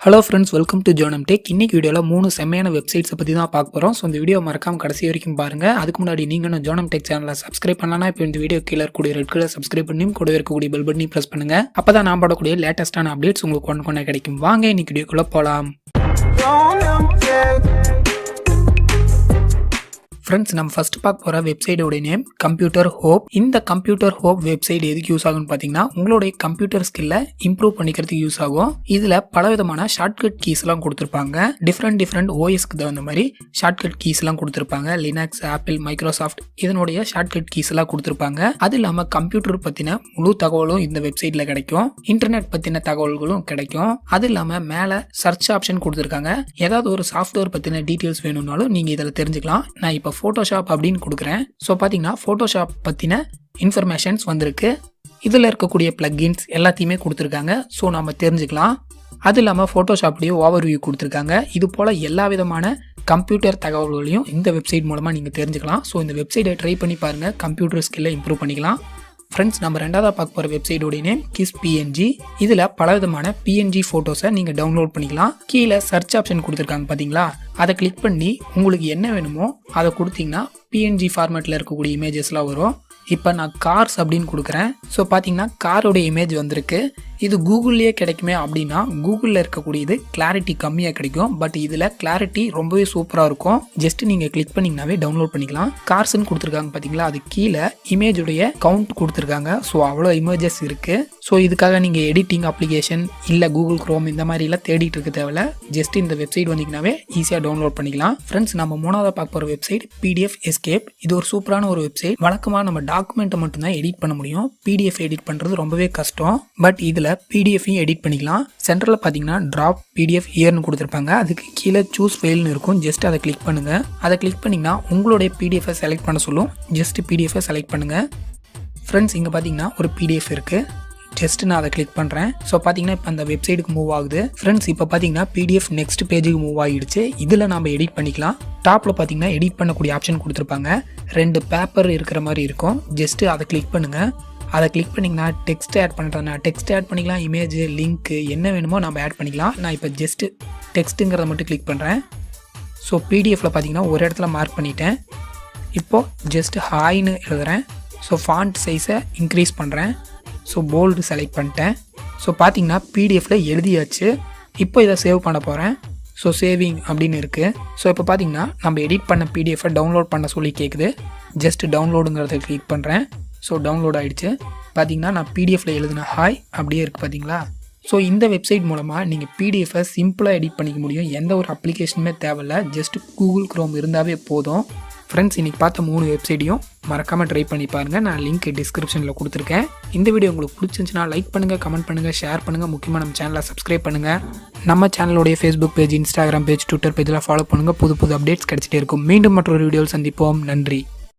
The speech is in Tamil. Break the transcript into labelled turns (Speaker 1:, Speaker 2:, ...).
Speaker 1: ஹலோ ஃப்ரெண்ட்ஸ், வெல்கம் டு ஜோனம் டெக். இன்னைக்கு வீடியோவில் 3 செம்மையான வெப்சைட்ஸை பற்றி தான் பார்க்க போகிறோம். ஸோ இந்த வீடியோ மறக்காம கடைசி வரைக்கும் பாருங்கள். அதுக்கு முன்னாடி நீங்கள் ஜோனம் டெக் சேனலை சப்ஸ்கிரைப் பண்ணலன்னா இப்போ இந்த வீடியோ கீழே இருக்கக்கூடிய ரெட் கலர் சப்ஸ்கிரைப் பண்ணியும் கூட இருக்கக்கூடிய பெல் பட்டனையும் ப்ரெஸ் பண்ணுங்கள். அப்போ தான் நான் போடக்கூடிய லேட்டஸ்ட்டான அப்டேட்ஸ் உங்களுக்கு ஒன்று கிடைக்கும். வாங்க இன்னைக்கு வீடியோக்குள்ளே போகலாம். ஃப்ரெண்ட்ஸ், நம்ம ஃபர்ஸ்ட் பார்க்க போகிற வெப்சைட்டோட நேம் கம்ப்யூட்டர் ஹோப். இந்த கம்ப்யூட்டர் ஹோப் வெப்சைட் எதுக்கு யூஸ் ஆகும்னு பார்த்தீங்கன்னா, உங்களுடைய கம்ப்யூட்டர் ஸ்கில்லை இம்ப்ரூவ் பண்ணிக்கிறதுக்கு யூஸ் ஆகும். இதில் பலவிதமான ஷார்ட்கட் கீஸ்லாம் கொடுத்துருப்பாங்க. டிஃப்ரெண்ட் ஓஎஸ்க்கு தகுந்த மாதிரி ஷார்ட்கட் கீஸ்லாம் கொடுத்துருப்பாங்க. லினக்ஸ், ஆப்பிள், மைக்ரோசாஃப்ட் இதனுடைய ஷார்ட்கட் கீஸ்லாம் கொடுத்துருப்பாங்க. அது இல்லாமல் கம்ப்யூட்டர் பற்றின முழு தகவலும் இந்த வெப்சைட்டில் கிடைக்கும். இன்டர்நெட் பற்றின தகவல்களும் கிடைக்கும். அது இல்லாமல் மேலே சர்ச் ஆப்ஷன் கொடுத்துருக்காங்க. ஏதாவது ஒரு சாஃப்ட்வேர் பற்றின டீட்டெயில்ஸ் வேணும்னாலும் நீங்கள் இதில் தெரிஞ்சுக்கலாம். நான் இப்போ ஃபோட்டோஷாப் அப்படின்னு கொடுக்குறேன். ஸோ பார்த்தீங்கன்னா ஃபோட்டோஷாப் பற்றின இன்ஃபர்மேஷன்ஸ் வந்திருக்கு. இதில் இருக்கக்கூடிய பிளக்கின்ஸ் எல்லாத்தையுமே கொடுத்துருக்காங்க. ஸோ நம்ம தெரிஞ்சுக்கலாம். அது இல்லாமல் ஃபோட்டோஷாப்லேயே ஓவர்வியூ கொடுத்துருக்காங்க. இது போல் எல்லா விதமான கம்ப்யூட்டர் தகவல்களையும் இந்த வெப்சைட் மூலமாக நீங்கள் தெரிஞ்சுக்கலாம். ஸோ இந்த வெப்சைட்டை ட்ரை பண்ணி பாருங்கள். கம்ப்யூட்டர் ஸ்கில்லை இம்ப்ரூவ் பண்ணிக்கலாம். ஃப்ரெண்ட்ஸ், நம்ம ரெண்டாவதாக பார்க்க போகிற வெப்சைட்டோடைய நேம் கிஸ் பிஎன்ஜி. இதில் பலவிதமான பிஎன்ஜி ஃபோட்டோஸை நீங்கள் டவுன்லோட் பண்ணிக்கலாம். கீழே சர்ச் ஆப்ஷன் கொடுத்துருக்காங்க பார்த்தீங்களா, அதை கிளிக் பண்ணி உங்களுக்கு என்ன வேணுமோ அதை கொடுத்தீங்கன்னா பிஎன்ஜி ஃபார்மேட்டில் இருக்கக்கூடிய இமேஜஸ்லாம் வரும். இப்போ நான் கார்ஸ் அப்படின்னு கொடுக்குறேன். ஸோ பார்த்தீங்கன்னா காரோடைய இமேஜ் வந்திருக்கு. இது கூகுள்லேயே கிடைக்குமே அப்படின்னா, கூகுளில் இருக்கக்கூடியது கிளாரிட்டி கம்மியாக கிடைக்கும். பட் இதில் கிளாரிட்டி ரொம்பவே சூப்பராக இருக்கும். ஜஸ்ட் நீங்கள் கிளிக் பண்ணிங்கனாவே டவுன்லோட் பண்ணிக்கலாம். கார்ஸ்ன்னு கொடுத்துருக்காங்க பார்த்தீங்களா, அது கீழே இமேஜுடைய கவுண்ட் கொடுத்துருக்காங்க. ஸோ அவ்வளோ இமேஜஸ் இருக்குது. ஸோ இதுக்காக நீங்கள் எடிட்டிங் அப்ளிகேஷன் இல்லை கூகுள் குரோம் இந்த மாதிரிலாம் தேடிட்டு இருக்க தேவையில்ல. ஜஸ்ட் இந்த வெப்சைட் வந்தீங்கன்னாவே ஈஸியாக டவுன்லோட் பண்ணிக்கலாம். ஃப்ரெண்ட்ஸ், நம்ம மூணாவதாக பார்க்க போகிற வெப்சைட் PDF எஸ்கேப். இது ஒரு சூப்பரான ஒரு வெப்சைட். வழக்கமாக நம்ம டாக்குமெண்ட்டை மட்டும்தான் எடிட் பண்ண முடியும். PDF எடிட் பண்ணுறது ரொம்பவே கஷ்டம். பட் இதில் பிடிஎஃபையும் எடிட் பண்ணிக்கலாம். சென்டரில் பார்த்தீங்கன்னா ட்ராப் PDF இயர்னு கொடுத்துருப்பாங்க. அதுக்கு கீழே சூஸ் ஃபைல்னு இருக்கும். ஜஸ்ட் அதை கிளிக் பண்ணுங்கள். அதை கிளிக் பண்ணிங்கன்னா உங்களுடைய பிடிஎஃபை செலக்ட் பண்ண சொல்லும். ஜஸ்ட் பிடிஎஃபை செலக்ட் பண்ணுங்கள். ஃப்ரெண்ட்ஸ், இங்கே பார்த்தீங்கன்னா ஒரு PDF இருக்குது. ஜஸ்ட் நான் அதை கிளிக் பண்ணுறேன். ஸோ பார்த்தீங்கன்னா இப்போ அந்த வெப்சைட்டுக்கு மூவ் ஆகுது. ஃப்ரெண்ட்ஸ், இப்போ பார்த்தீங்கன்னா PDF நெக்ஸ்ட் பேஜுக்கு மூவ் ஆகிடுச்சு. இதில் நம்ம எடிட் பண்ணிக்கலாம். டாப்பில் பார்த்தீங்கன்னா எடிட் பண்ணக்கூடிய ஆப்ஷன் கொடுத்துருப்பாங்க. 2 பேப்பர் இருக்கிற மாதிரி இருக்கும். ஜஸ்ட் அதை கிளிக் பண்ணுங்கள். அதை கிளிக் பண்ணிங்கன்னா டெக்ஸ்ட் ஆட் பண்ணுறேன்னா டெக்ஸ்ட் ஆட் பண்ணிக்கலாம். இமேஜ், லிங்க்கு என்ன வேணுமோ நம்ம ஆட் பண்ணிக்கலாம். நான் இப்போ ஜஸ்ட் டெக்ஸ்ட்டுங்கிறத மட்டும் கிளிக் பண்ணுறேன். ஸோ PDFல பார்த்தீங்கன்னா ஒரு இடத்துல மார்க் பண்ணிட்டேன். இப்போது ஜஸ்ட் ஹாய்னு எழுதுகிறேன். ஸோ ஃபாண்ட் சைஸை இன்க்ரீஸ் பண்ணுறேன். ஸோ போல்டு செலக்ட் பண்ணிட்டேன். ஸோ பார்த்தீங்கன்னா PDFல எழுதியாச்சு. இப்போ இதை சேவ் பண்ண போகிறேன். ஸோ சேவிங் அப்படின்னு இருக்குது. ஸோ இப்போ பார்த்தீங்கன்னா நம்ம எடிட் பண்ண PDFை டவுன்லோட் பண்ண சொல்லி கேட்குது. ஜஸ்ட் டவுன்லோடுங்கிறத கிளிக் பண்ணுறேன். ஸோ டவுன்லோட் ஆகிடுச்சு. பார்த்தீங்கன்னா நான் PDFல எழுதின ஹாய் அப்படியே இருக்குது பார்த்தீங்களா. ஸோ இந்த வெப்சைட் மூலமாக நீங்கள் PDFை சிம்பிளாக எடிட் பண்ணிக்க முடியும். எந்த ஒரு அப்ளிகேஷனுமே தேவையில்லை. ஜஸ்ட் கூகுள் குரோம் இருந்தாவே போதும். ஃப்ரெண்ட்ஸ், இன்றைக்கி பார்த்த 3 வெப்சைட்டையும் மறக்காமல் ட்ரை பண்ணி பாருங்கள். நான் லிங்க் டிஸ்கிரிப்ஷனில் கொடுத்துருக்கேன். இந்த வீடியோ உங்களுக்கு பிடிச்சிருந்துச்சுன்னா லைக் பண்ணுங்கள், கமெண்ட் பண்ணுங்கள், ஷேர் பண்ணுங்கள். முக்கியமாக நம்ம சேனலை சப்ஸ்கிரைப் பண்ணுங்கள். நம்ம சேனலுடைய Facebook page, Instagram page, Twitter பேஜெலாம் ஃபாலோ பண்ணுங்கள். புது அப்டேட்ஸ் கிடச்சிட்டே இருக்கும். மீண்டும் மற்றொரு வீடியோவில் சந்திப்போம். நன்றி.